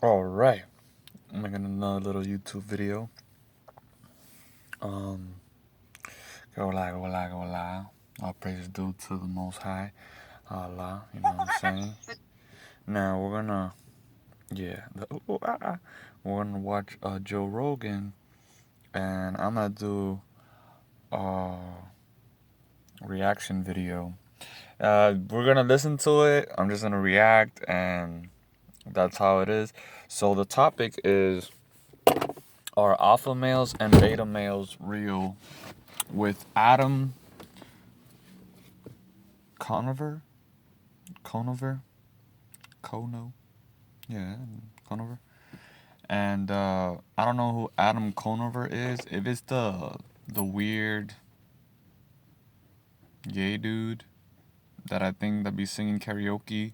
Alright, I'm making another little YouTube video. Um, go la. All praise due to the Most High, Allah, you know what I'm saying? Now we're gonna watch Joe Rogan, and I'm gonna do a reaction video. We're gonna listen to it, I'm just gonna react, and that's how it is. So the topic is, are alpha males and beta males real? With Adam Conover, Conover, Cono, yeah, Conover, and I don't know who Adam Conover is. If it's the weird gay dude that I think that be singing karaoke,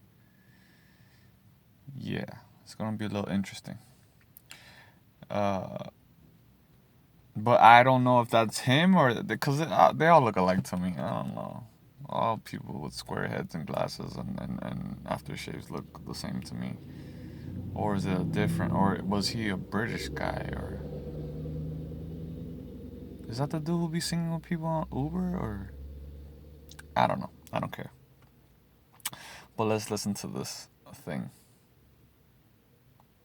yeah, it's gonna be a little interesting. Uh, but I don't know if that's him or because they all look alike to me. I don't know. All people with square heads and glasses and aftershaves look the same to me. Or is it a different, or was he a British guy, or is that the dude who be singing with people on Uber, or I don't know. I don't care. But let's listen to this thing.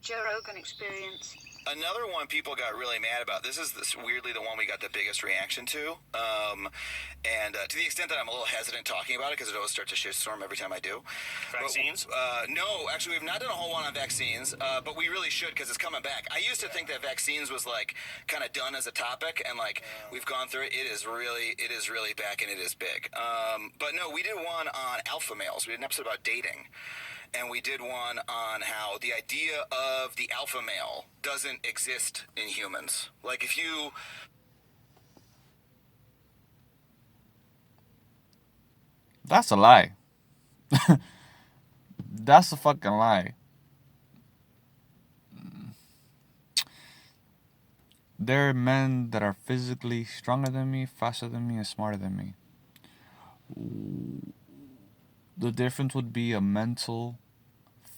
Joe Rogan experience. Another one people got really mad about. This is weirdly the one we got the biggest reaction to. And to the extent that I'm a little hesitant talking about it because it always starts to shitstorm every time I do. Vaccines? No, actually, we've not done a whole one on vaccines, but we really should because it's coming back. I used to think that vaccines was like kind of done as a topic, and like we've gone through it. It is really back, and it is big. But no, we did one on alpha males. We did an episode about dating. And we did one on how the idea of the alpha male doesn't exist in humans. Like if you... That's a lie. That's a fucking lie. There are men that are physically stronger than me, faster than me, and smarter than me. The difference would be a mental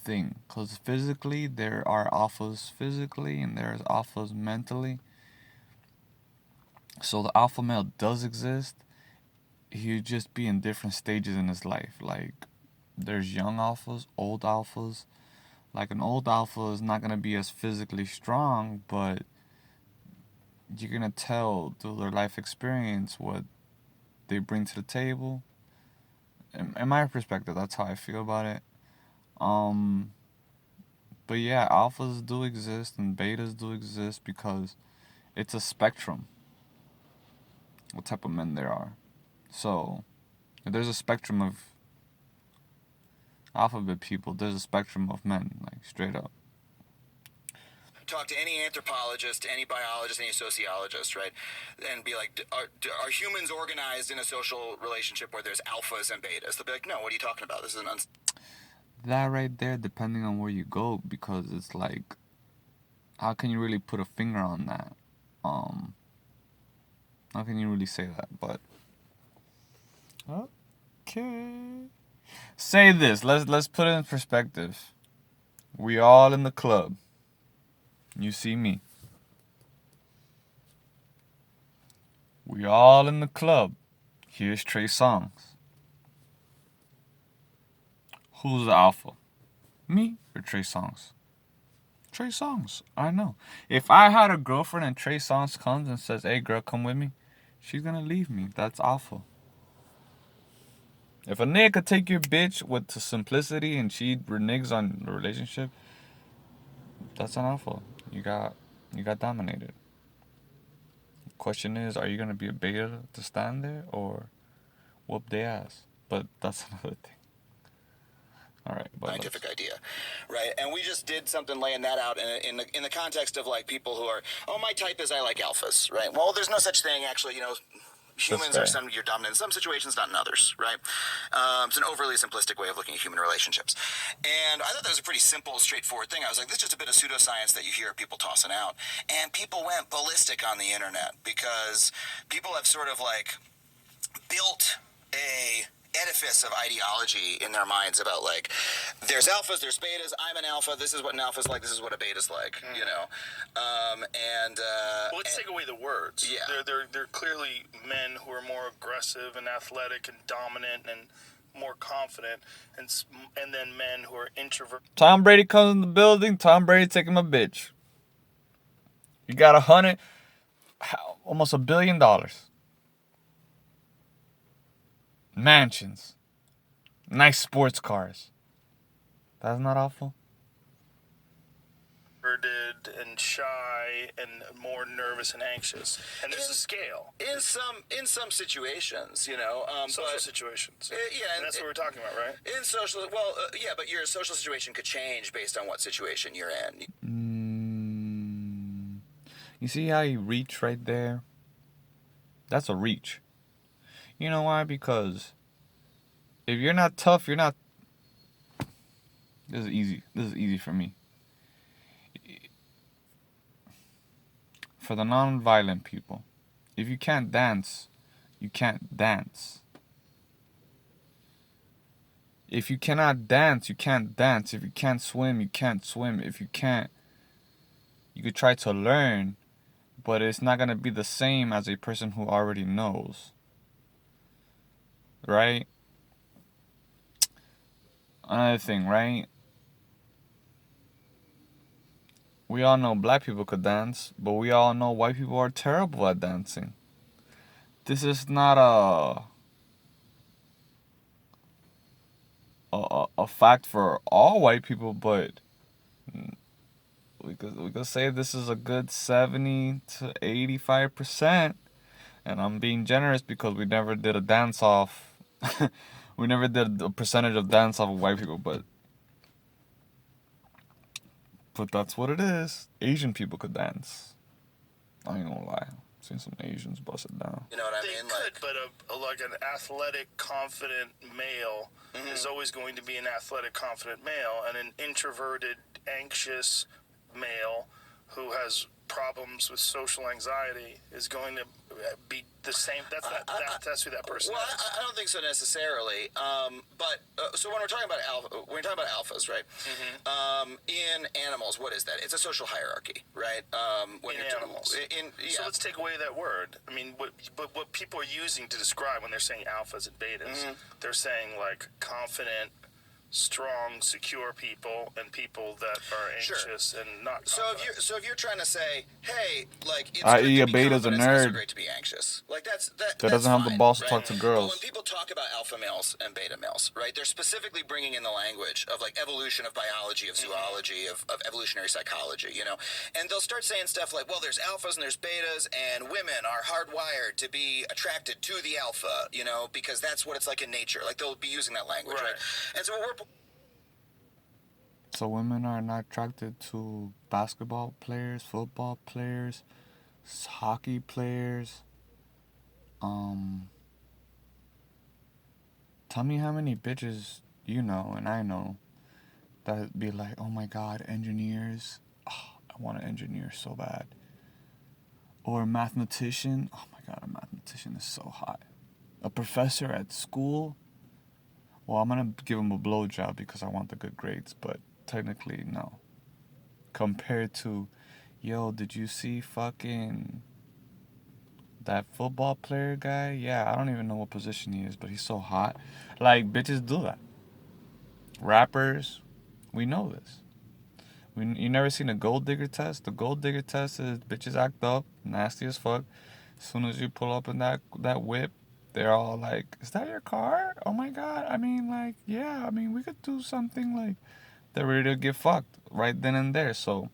thing, because physically there are alphas physically and there's alphas mentally. So the alpha male does exist. He'd just be in different stages in his life. Like there's young alphas, old alphas. Like an old alpha is not gonna be as physically strong, but you're gonna tell through their life experience what they bring to the table. In my perspective, that's how I feel about it. Um, but yeah, alphas do exist and betas do exist because it's a spectrum. What type of men there are. So if there's a spectrum of alphabet people, there's a spectrum of men, like straight up. Talk to any anthropologist, any biologist, any sociologist, right? And be like, are humans organized in a social relationship where there's alphas and betas? They'll be like, no, what are you talking about? This is an That right there, depending on where you go, because it's like, how can you really put a finger on that? How can you really say that? But okay, say this. Let's put it in perspective. We all in the club. You see me. We all in the club. Here's Trey Songz. Who's the alpha? Me or Trey Songz? Trey Songz. I know. If I had a girlfriend and Trey Songz comes and says, "Hey, girl, come with me," she's gonna leave me. That's alpha. If a nigga could take your bitch with the simplicity and she reneges on the relationship, that's an alpha. You got dominated. The question is, are you gonna be a beta to stand there or whoop their ass? But that's another thing. All right, but scientific idea, right? And we just did something laying that out in the context of like people who are, oh, my type is I like alphas, right? Well, there's no such thing actually, you know. Humans are some you're dominant in some situations, not in others, right? It's an overly simplistic way of looking at human relationships. And I thought that was a pretty simple, straightforward thing. I was like, this is just a bit of pseudoscience that you hear people tossing out. And people went ballistic on the internet because people have sort of like built a edifice of ideology in their minds about like, there's alphas, there's betas. I'm an alpha. This is what an alpha's like. This is what a beta's like. You know, well, let's take away the words. Yeah. They're clearly men who are more aggressive and athletic and dominant and more confident, and then men who are introverted. Tom Brady comes in the building. Tom Brady taking my bitch. You got almost $1 billion. Mansions. Nice sports cars. That's not awful. And shy and more nervous and anxious, and there's a scale in some situations, you know, social situations. Yeah, and that's what we're talking about, right? In social, well, yeah, but your social situation could change based on what situation you're in. You see how you reach right there? That's a reach. You know why? Because if you're not tough, you're not. This is easy. This is easy for me. For the non-violent people, if you can't dance, you can't dance. If you cannot dance, you can't dance. If you can't swim, you can't swim. If you can't, you could try to learn, but it's not going to be the same as a person who already knows. Right? Another thing, right? We all know black people could dance, but we all know white people are terrible at dancing. This is not a fact for all white people, but we could say this is a good 70 to 85%. And I'm being generous because we never did a dance off. We never did a percentage of dance off of white people, but that's what it is. Asian people could dance. I ain't gonna lie. I've seen some Asians bust it down. You know what I mean? They could, but like an athletic, confident male is always going to be an athletic, confident male, and an introverted, anxious male who has problems with social anxiety is going to be the same. That's who that person well, is. I don't think so necessarily. So when we're talking about alphas, right? In animals, what is that? It's a social hierarchy, right? Animals. So let's take away that word. I mean, what people are using to describe when they're saying alphas and betas, they're saying like confident, strong, secure people and people that are anxious and not confident. So if you're trying to say, hey, like it's I.e. good to a be beta's a confident, it's not so nerd. great to be anxious. Like that That doesn't have fine, the balls to right? talk to But girls. when people talk about alpha males and beta males, right, they're specifically bringing in the language of like evolution, of biology, of zoology, of evolutionary psychology, you know, and they'll start saying stuff like, well, there's alphas and there's betas, and women are hardwired to be attracted to the alpha, you know, because that's what it's like in nature. Like they'll be using that language, right? And so what we're So women are not attracted to basketball players, football players, hockey players. Tell me how many bitches you know and I know that be like, oh my god, engineers. Oh, I want an engineer so bad. Or a mathematician. Oh my god, a mathematician is so hot. A professor at school. Well, I'm gonna give him a blowjob because I want the good grades, but technically, no. Compared to, yo, did you see fucking that football player guy? Yeah, I don't even know what position he is, but he's so hot. Like, bitches do that. Rappers, we know this. You never seen a gold digger test? The gold digger test is bitches act up, nasty as fuck. As soon as you pull up in that whip, they're all like, is that your car? Oh my god. I mean, like, yeah, I mean, we could do something like, they're ready to get fucked right then and there. So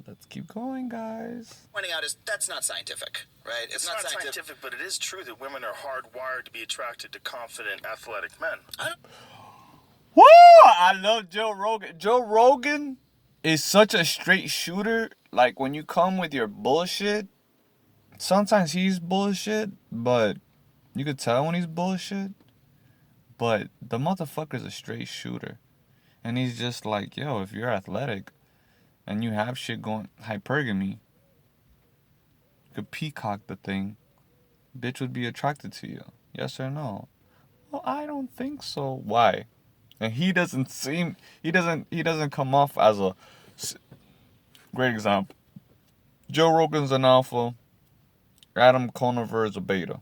let's keep going, guys. pointing out is that's not scientific, right? It's not scientific, but it is true that women are hardwired to be attracted to confident, athletic men. Woo! I love Joe Rogan. Joe Rogan is such a straight shooter. Like, when you come with your bullshit, sometimes he's bullshit, but you could tell when he's bullshit. But the motherfucker's a straight shooter. And he's just like, yo, if you're athletic and you have shit going, hypergamy, you could peacock the thing, bitch would be attracted to you. Yes or no? Oh, I don't think so. Why? And he doesn't come off as a great example. Joe Rogan's an alpha. Adam Conover is a beta.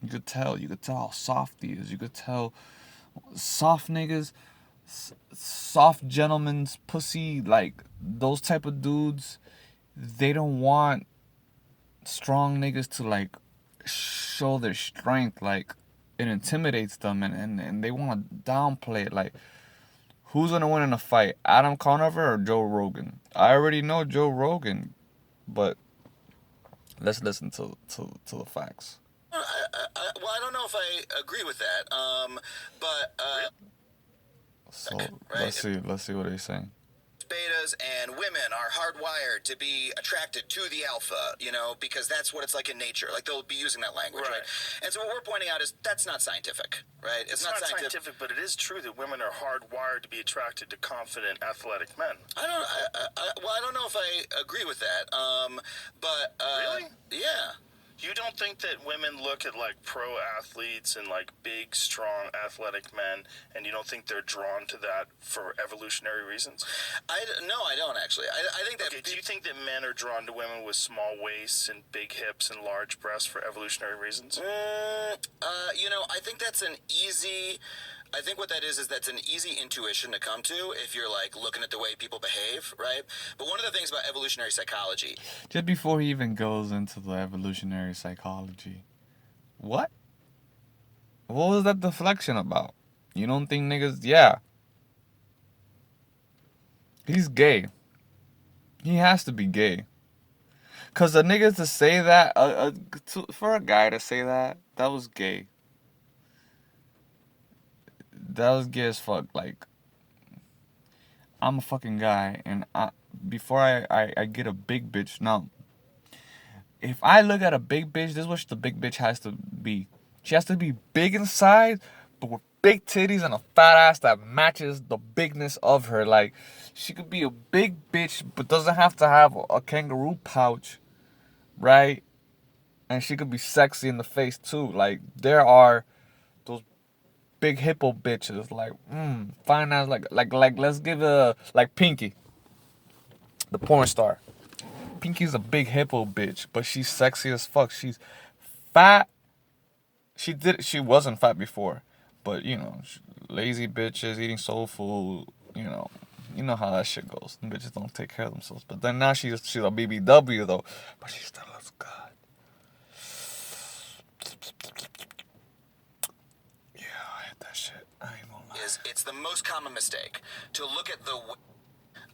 You could tell how soft he is. You could tell soft niggas, soft gentlemen's pussy, like those type of dudes, they don't want strong niggas to like show their strength. Like it intimidates them, and they want to downplay it. Like, who's gonna win in a fight, Adam Conover or Joe Rogan? I already know Joe Rogan, but let's listen to the facts. Well, I don't know if I agree with that. But So right? let's see what he's saying. Betas and women are hardwired to be attracted to the alpha, because that's what it's like in nature. Like they'll be using that language, right? And so what we're pointing out is that's not scientific, right? It's not scientific, but it is true that women are hardwired to be attracted to confident, athletic men. I don't know if I agree with that. But really? Yeah. You don't think that women look at like pro athletes and like big, strong, athletic men, and you don't think they're drawn to that for evolutionary reasons? No, I don't actually. I think that. Okay, do you think that men are drawn to women with small waists and big hips and large breasts for evolutionary reasons? I think that's an easy. I think what that is that's an easy intuition to come to if you're like looking at the way people behave, right? But one of the things about evolutionary psychology. Just before he even goes into the evolutionary psychology, what was that deflection about? You don't think niggas? Yeah, he's gay. He has to be gay. Cause the niggas to say that, for a guy to say that was gay. That was gay as fuck. Like, I'm a fucking guy, and before I get a big bitch. Now, if I look at a big bitch, this is what the big bitch has to be. She has to be big inside, but with big titties and a fat ass that matches the bigness of her. Like, she could be a big bitch, but doesn't have to have a kangaroo pouch, right? And she could be sexy in the face too. Like, there are those big hippo bitches, like, fine ass, like, let's give like Pinky, the porn star. Pinky's a big hippo bitch, but she's sexy as fuck. She's fat. She wasn't fat before, but lazy bitches eating soul food. You know how that shit goes. Bitches don't take care of themselves. But then now she's a BBW though, but she still looks good. Yeah, I hit that shit. I ain't gonna lie. It's the most common mistake to look at the.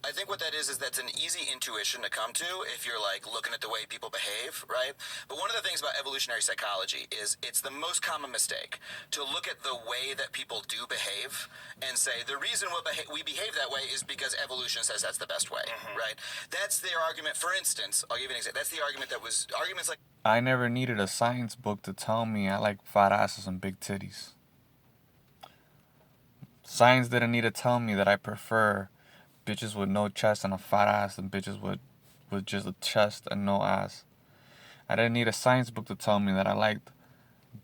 I think what that is that's an easy intuition to come to if you're like looking at the way people behave, right? But one of the things about evolutionary psychology is it's the most common mistake to look at the way that people do behave and say the reason we behave that way is because evolution says that's the best way, right? That's their argument. For instance, I'll give you an example. That's the argument that was arguments like. I never needed a science book to tell me I like fat asses and big titties. Science didn't need to tell me that I prefer bitches with no chest and a fat ass and bitches with just a chest and no ass. I didn't need a science book to tell me that I liked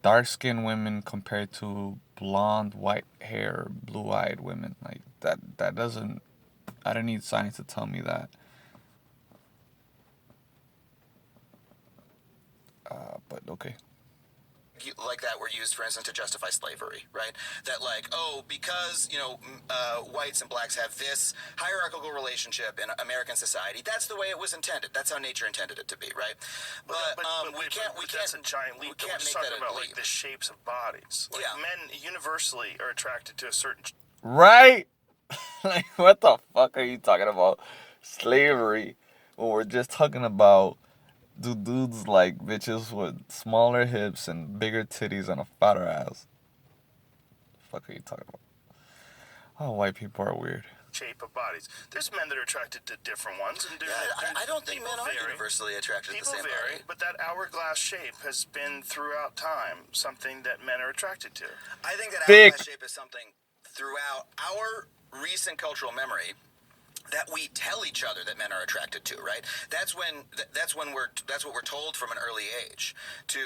dark-skinned women compared to blonde, white hair, blue-eyed women. Like, that doesn't... I didn't need science to tell me that. But okay. Like that were used, for instance, to justify slavery, right? That like, because, whites and blacks have this hierarchical relationship in American society, that's the way it was intended. That's how nature intended it to be, right? But we can't that's a giant leap. We can't We're just make talking that about a leap. like the shapes of bodies. Like men universally are attracted to a certain. Right? Like, what the fuck are you talking about? Slavery. When we're just talking about do dudes like bitches with smaller hips and bigger titties and a fatter ass? The fuck are you talking about? Oh, white people are weird. Shape of bodies. There's men that are attracted to different ones, and I don't think men are universally attracted to the same body. But that hourglass shape has been throughout time something that men are attracted to. I think that hourglass shape is something throughout our recent cultural memory that we tell each other that men are attracted to, right? That's what we're told from an early age to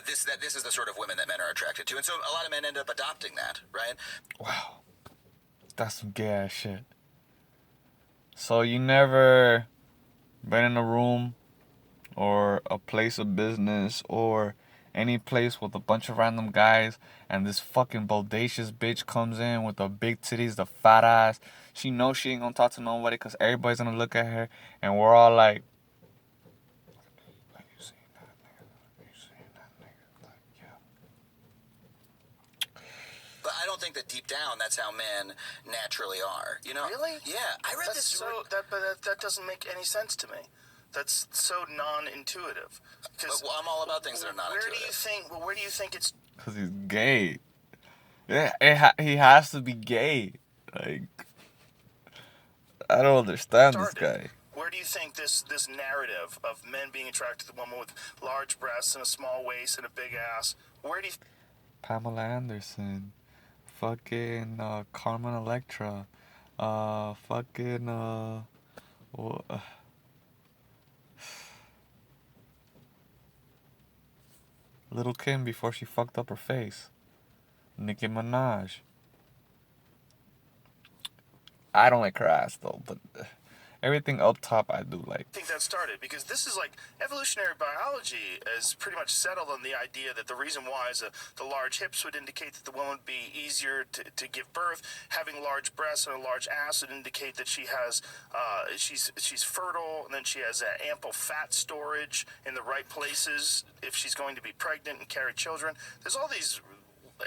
this is the sort of women that men are attracted to, and so a lot of men end up adopting that, right? Wow, that's some gay ass shit. So you never been in a room or a place of business or any place with a bunch of random guys and this fucking bodacious bitch comes in with the big titties, the fat ass. She knows she ain't gonna talk to nobody because everybody's gonna look at her, and we're all like, you seen that nigga? You seen that nigga? Like, yeah. But I don't think that deep down that's how men naturally are. You know? Really? Yeah. I read That's this. that doesn't make any sense to me. That's so non-intuitive. Well, I'm all about things that are non-intuitive. Where do you think it's? Because he's gay. Yeah, he has to be gay. Like, I don't understand this guy. Where do you think this narrative of men being attracted to the woman with large breasts and a small waist and a big ass? Where do you? Pamela Anderson, fucking Carmen Electra, fucking Little Kim before she fucked up her face. Nicki Minaj. I don't like her ass though, but everything up top I do like. I think that started because this is like evolutionary biology is pretty much settled on the idea that the reason why is the large hips would indicate that the woman would be easier to give birth. Having large breasts and a large ass would indicate that she has she's fertile, and then she has ample fat storage in the right places if she's going to be pregnant and carry children. There's all these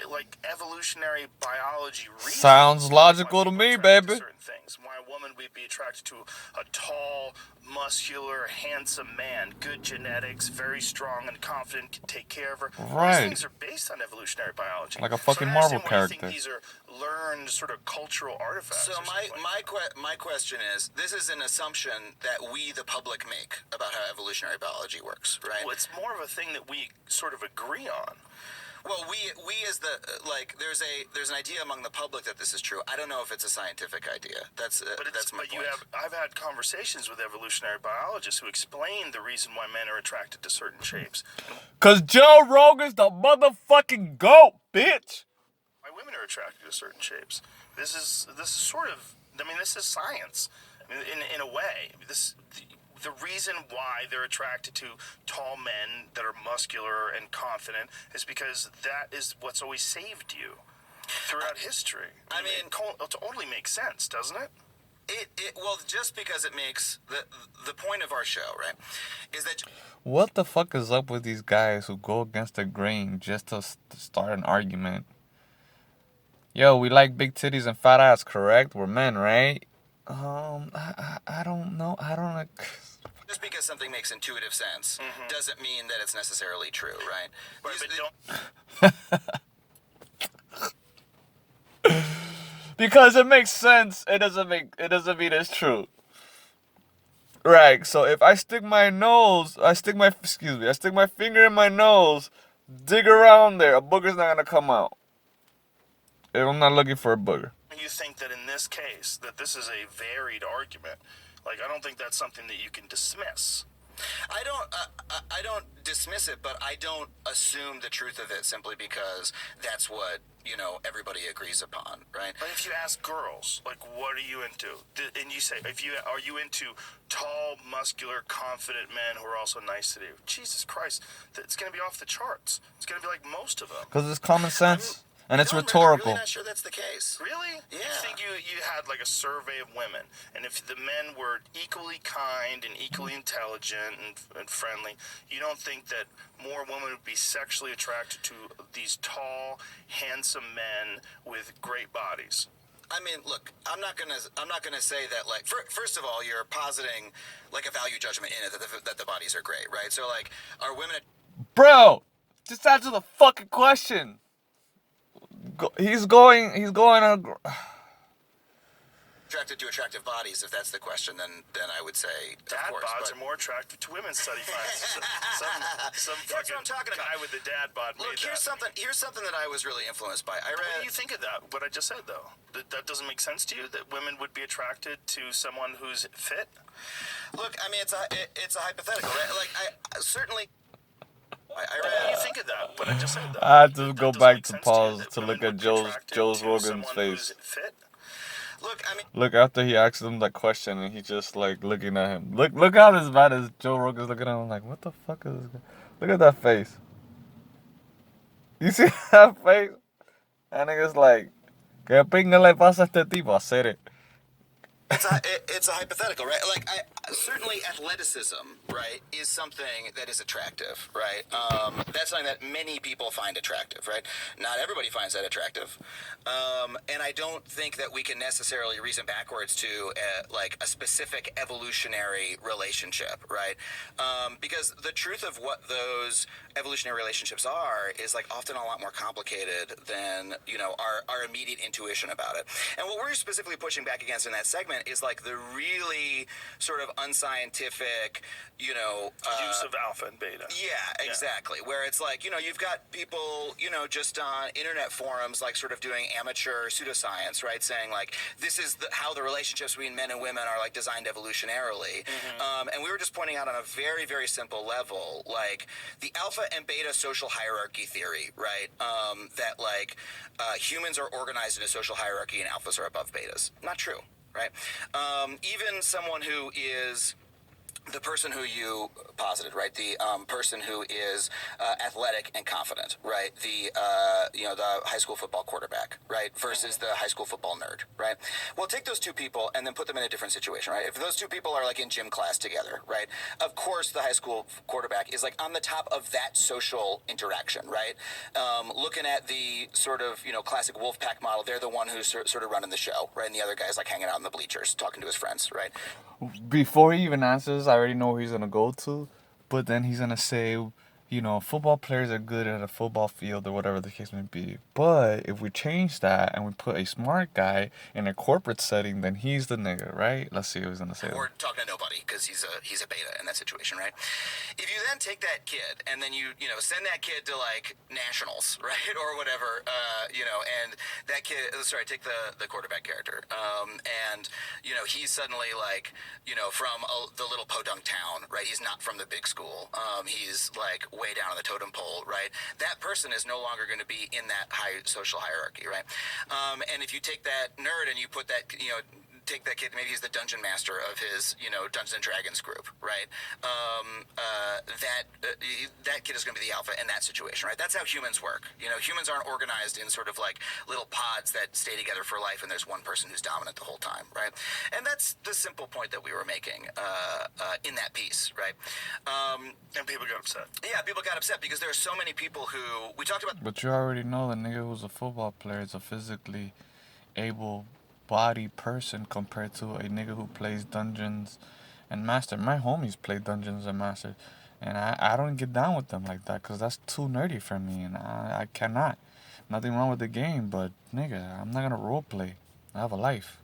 like evolutionary biology reasons. Sounds logical to me, baby. Certain things. Why a woman would be attracted to a tall, muscular, handsome man, good genetics, very strong and confident, can take care of her. Right. These things are based on evolutionary biology. Like a fucking Marvel character. I think these are learned sort of cultural artifacts. So my question is, this is an assumption that we, the public, make about how evolutionary biology works, right? Well, it's more of a thing that we sort of agree on. Well, we as the there's an idea among the public that this is true. I don't know if it's a scientific idea. That's my point. I've had conversations with evolutionary biologists who explain the reason why men are attracted to certain shapes. 'Cause Joe Rogan's the motherfucking GOAT, bitch. Why women are attracted to certain shapes. This is sort of, I mean, this is science. I mean, in a way, the reason why they're attracted to tall men that are muscular and confident is because that is what's always saved you throughout history. I mean, it totally makes sense, doesn't it? Well, just because it makes the point of our show, right, is that. What the fuck is up with these guys who go against the grain just to start an argument? Yo, we like big titties and fat ass, correct? We're men, right? I don't know. I don't like. Just because something makes intuitive sense doesn't mean that it's necessarily true, right? Because it makes sense, it doesn't mean it's true. Right, so if I stick my finger in my nose, dig around there, a booger's not gonna come out. If I'm not looking for a booger. You think that in this case, that this is a varied argument. Like, I don't think that's something that you can dismiss. I don't dismiss it, but I don't assume the truth of it simply because that's what, everybody agrees upon, right? But if you ask girls, like, what are you into? And you say, are you into tall, muscular, confident men who are also nice to you? Jesus Christ, it's going to be off the charts. It's going to be like most of them. Because it's common sense. And it's rhetorical. I'm really not sure that's the case. Really? Yeah. You think you had like a survey of women, and if the men were equally kind and equally intelligent and friendly, you don't think that more women would be sexually attracted to these tall, handsome men with great bodies? I mean, look, I'm not gonna say that. Like, first of all, you're positing like a value judgment in it that the bodies are great, right? So, like, are women? Bro, just answer the fucking question. He's going on. attracted to attractive bodies, if that's the question, then I would say, Dad of course. bods are more attractive to women, study finds. Some That's fucking what I'm talking guy about. with the dad bod Look, made here's that. something that I was really influenced by. I What read. do you think of that? What I just said, though, that doesn't make sense to you. That women would be attracted to someone who's fit. Look, I mean, it's a hypothetical, right? Like, I certainly. I What do you read. think of that? What I just said, though. I had to That go doesn't back make to sense pause you, that to women look at would be Joe attracted Rogan's to someone face. who's fit. Look, I mean. Look, after he asked him that question, and he just like looking at him. Look how this man is. Joe Rogan's looking at him like, what the fuck is this guy? Look at that face. You see that face? That nigga's like, ¿qué pinga le pasa a este tipo? I said it. It's a hypothetical, right? Like, certainly athleticism, right, is something that is attractive, right? That's something that many people find attractive, right? Not everybody finds that attractive, and I don't think that we can necessarily reason backwards to like a specific evolutionary relationship, right? Because the truth of what those evolutionary relationships are is like often a lot more complicated than our immediate intuition about it. And what we're specifically pushing back against in that segment is like the really sort of unscientific, Use of alpha and beta. yeah, exactly. Where it's like, you've got people, just on internet forums, like sort of doing amateur pseudoscience, right? Saying like, this is how the relationships between men and women are like designed evolutionarily. And we were just pointing out on a very, very simple level, like the alpha and beta social hierarchy theory, right? That like humans are organized in a social hierarchy and alphas are above betas. Not true. Right? Even someone who is the person who you posited, right? The person who is athletic and confident, right? The high school football quarterback, right? Versus the high school football nerd, right? Well, take those two people and then put them in a different situation, right? If those two people are like in gym class together, right? Of course, the high school quarterback is like on the top of that social interaction, right? Looking at the sort of classic Wolfpack model, they're the one who's sort of running the show, right? And the other guy's like hanging out in the bleachers, talking to his friends, right? Before he even answers, I already know who he's gonna go to. But then he's gonna say, football players are good at a football field or whatever the case may be. But if we change that and we put a smart guy in a corporate setting, then he's the nigga, right? Let's see what he's gonna say. Or talking to nobody because he's a beta in that situation, right? If you then take that kid and then you send that kid to like nationals, right, or whatever, and that kid, take the quarterback character, and he's suddenly like from the little podunk town, right? He's not from the big school. He's like way down on the totem pole, right? That person is no longer going to be in that high social hierarchy, right? And if you take that nerd and you put that take that kid, maybe he's the dungeon master of his, Dungeons and Dragons group, right? That kid is going to be the alpha in that situation, right? That's how humans work. Humans aren't organized in sort of like little pods that stay together for life, and there's one person who's dominant the whole time, right? And that's the simple point that we were making in that piece, right? And people got upset. Yeah, people got upset because there are so many people who we talked about. But you already know the nigga who's a football player is a physically able body person compared to a nigga who plays Dungeons and Master. My homies play Dungeons and Master, and I don't get down with them like that because that's too nerdy for me, and I cannot. Nothing wrong with the game, but nigga, I'm not gonna role play. I have a life.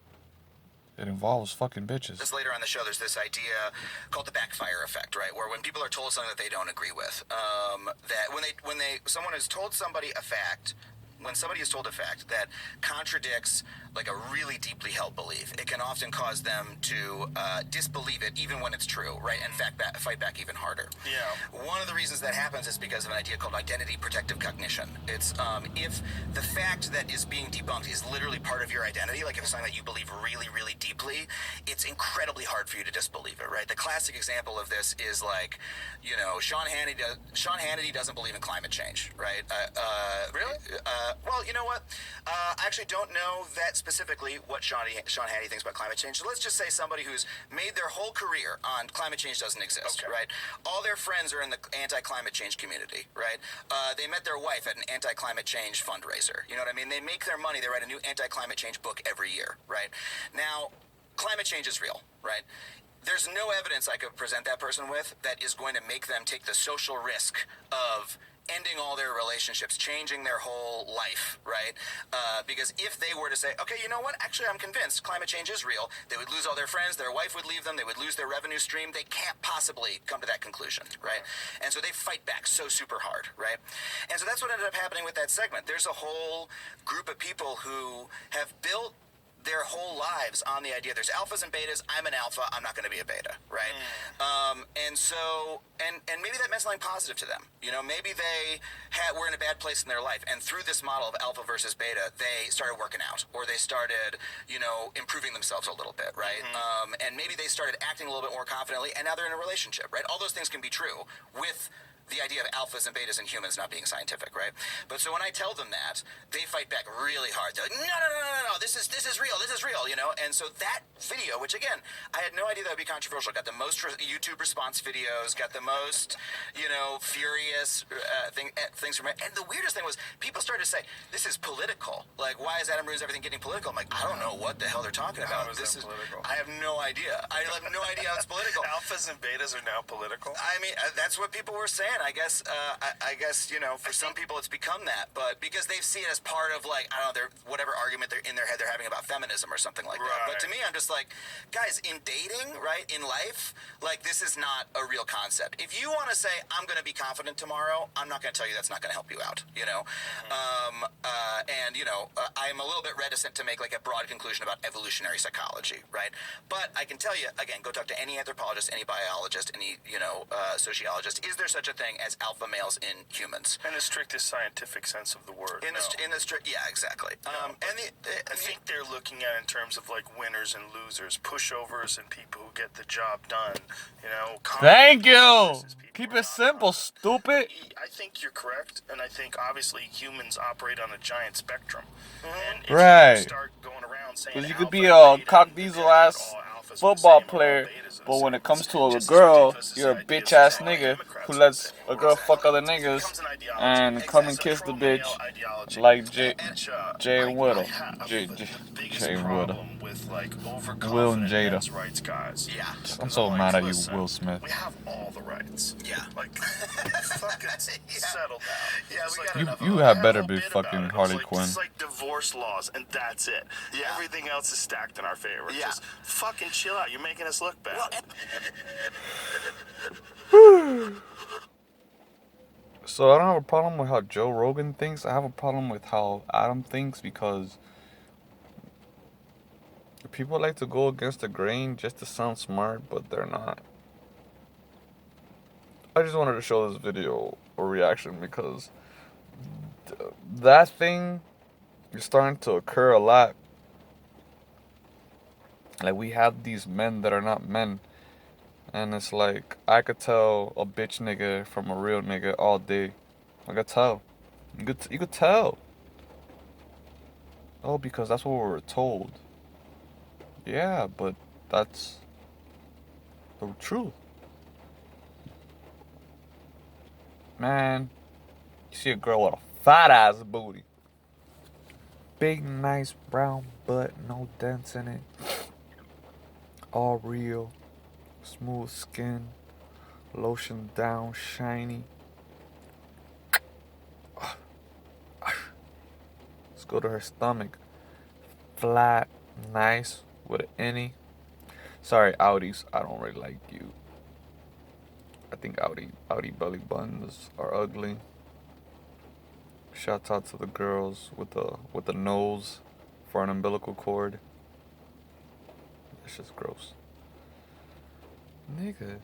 It involves fucking bitches. This later on the show, there's this idea called the backfire effect, right? Where when people are told something that they don't agree with, that when someone has told somebody a fact. When somebody is told a fact that contradicts like a really deeply held belief, it can often cause them to disbelieve it even when it's true, right? And fight back even harder. Yeah. One of the reasons that happens is because of an idea called identity protective cognition. It's if the fact that is being debunked is literally part of your identity, like if it's something that you believe really, really deeply, it's incredibly hard for you to disbelieve it, right? The classic example of this is like, Sean Hannity doesn't believe in climate change, right? Really? Well, you know what? I actually don't know that specifically what Sean Hannity thinks about climate change. So let's just say somebody who's made their whole career on climate change doesn't exist, Okay. right? All their friends are in the anti-climate change community, right? They met their wife at an anti-climate change fundraiser. You know what I mean? They make their money. They write a new anti-climate change book every year, right? Now, climate change is real, right? There's no evidence I could present that person with that is going to make them take the social risk of ending all their relationships, changing their whole life, right? Because if they were to say, okay, you know what? Actually, I'm convinced climate change is real, they would lose all their friends, their wife would leave them, they would lose their revenue stream. They can't possibly come to that conclusion, right? And so they fight back so super hard, right? And so that's what ended up happening with that segment. There's a whole group of people who have built their whole lives on the idea there's alphas and betas. I'm an alpha. I'm not going to be a beta, right? And so, and maybe that meant something positive to them. You know, maybe they were in a bad place in their life, and through this model of alpha versus beta, they started working out, or they started, you know, improving themselves a little bit, right? And maybe they started acting a little bit more confidently, and now they're in a relationship, right? All those things can be true with the idea of alphas and betas in humans not being scientific, right? But so when I tell them that, they fight back really hard. They're like, no, this is real, you know? And so that video, which again, I had no idea that would be controversial, got the most YouTube response videos, got the most, you know, furious things from it. And the weirdest thing was people started to say, this is political. Like, why is Adam Ruins Everything getting political? I'm like, I don't know what the hell they're talking about. How is that political? I have no idea. I have no idea how it's political. Alphas and betas are now political? I mean, that's what people were saying. I guess, you know, for some people it's become that, but because they see it as part of, like, I don't know, whatever argument they're in their head they're having about feminism or something like that. But to me, I'm just like, guys, in dating, right, in life, like, this is not a real concept. If you want to say, I'm going to be confident tomorrow, I'm not going to tell you that's not going to help you out, you know? And, you know, I'm a little bit reticent to make, like, a broad conclusion about evolutionary psychology, right? But I can tell you, again, go talk to any anthropologist, any biologist, any, you know, sociologist. Is there such a thing as alpha males in humans? In the strictest scientific sense of the word. Yeah, exactly. I think they're looking at it in terms of, like, winners and losers, pushovers and people who get the job done. You know. Thank you. Keep it simple, stupid. I think you're correct, and I think obviously humans operate on a giant spectrum. And if Right. you start going around saying, Because you could alpha be and a beta, cock and diesel then ass all alphas are the football same, all player, betas are the but when same. it comes to a Just as girl, ridiculous as you're a the idea of bitch ass saying all nigga Democrats who are the lets same. a girl fuck other It niggas becomes an ideology. and come and It's a kiss the pro-male bitch ideology. like Jay I Whittle. have Jay the biggest Whittle. problem with, like, Will and overconfident Jada. men's rights guys. Yeah. I'm so mad at you, listen, Will Smith. We have all the rights. Yeah. Like, fucking settle down. Yeah, It's we like, got enough You of had I better a whole be bit about fucking it. I was Harley like, Quinn. This is like divorce laws, and that's it. Yeah. Everything else is stacked in our favor. Yeah. Just fucking chill out. You're making us look bad. So I don't have a problem with how Joe Rogan thinks. I have a problem with how Adam thinks, because people like to go against the grain just to sound smart, but they're not. I just wanted to show this video a reaction because that thing is starting to occur a lot. Like, we have these men that are not men. And it's like, I could tell a bitch nigga from a real nigga all day. I could tell. You could tell. Oh, because that's what we were told. Yeah, but that's the truth. Man, you see a girl with a fat ass booty. Big, nice brown butt, no dents in it. All real. Smooth skin. Lotion down, shiny. Let's go to her stomach. Flat, nice, with an innie. Sorry, Audis, I don't really like you. I think Audi belly buttons are ugly. Shouts out to the girls with the nose for an umbilical cord. That's just gross. Nigga.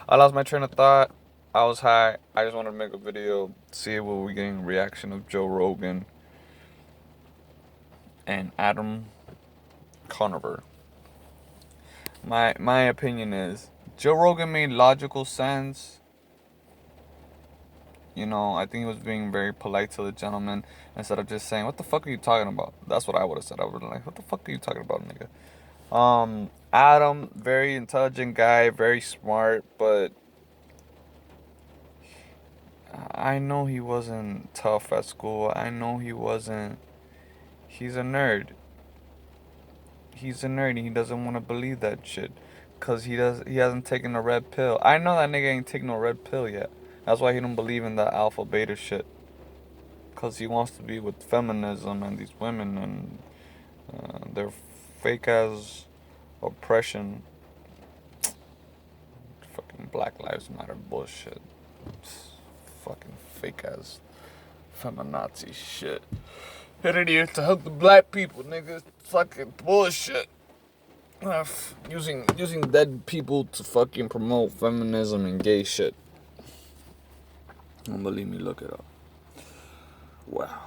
I lost my train of thought. I was high. I just wanted to make a video, see what we're getting reaction of Joe Rogan and Adam Conover. My opinion is Joe Rogan made logical sense. You know, I think he was being very polite to the gentleman instead of just saying, "What the fuck are you talking about?" That's what I would have said. I would have been like, "What the fuck are you talking about, nigga?" Adam, very intelligent guy, very smart, but I know he wasn't tough at school. I know he wasn't. He's a nerd. he's a nerd and he doesn't want to believe that shit. Cause he hasn't taken the red pill. I know that nigga ain't taking no red pill yet. That's why he don't believe in that alpha beta shit. Cause he wants to be with feminism and these women and their fake ass oppression. Fucking Black Lives Matter bullshit. Fucking fake ass feminazi shit. It ain't here to help the black people, nigga. Fucking bullshit. Using dead people to fucking promote feminism and gay shit. Don't believe me, look it up. Wow.